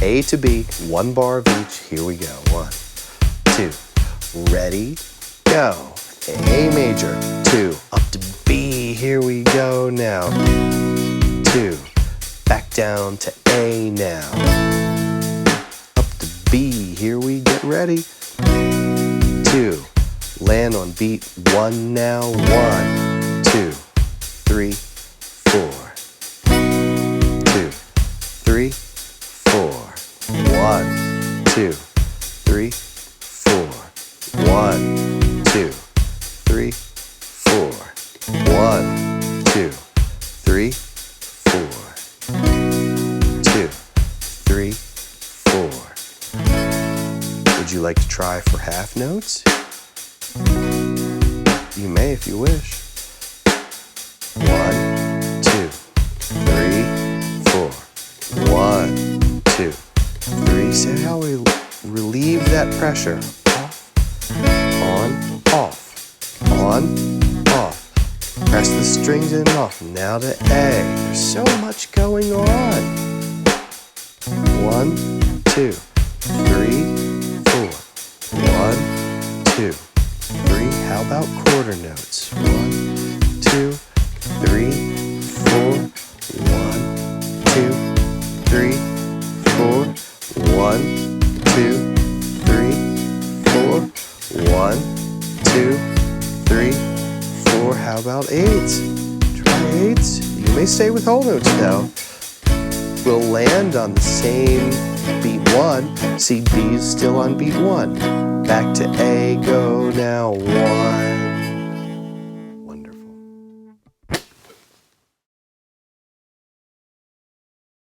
A to B, 1 bar of each. Here we go. 1, 2. Ready, go. A major, 2. Up to B. Here we go now. 2. Back down to A now. Up to B. Here we get ready. 2. Land on beat 1 now. 1, 2, 3, 4. 2, 3, 4. 1, 2, 3, 4. 1, 2, 3, 4. 1, 2, 3, 4. 2, 3, 4. Would you like to try for half notes? You may if you wish. 1, 2, 3, 4. 1, 2, 3. See how we relieve that pressure. On, off, on, off. Press the strings in and off. Now to A. There's so much going on. 1, 2, 3, 4. 1, 2, 3. How about quarter notes? 1, 2, 3, 4. 1, 2, 3, 4. 1, 2, 3, 4. 1, 2, 3, 4. How about eights? Try eights. You may stay with whole notes now. We'll land on the same beat 1. See, B is still on beat 1. Back to A, go now. 1,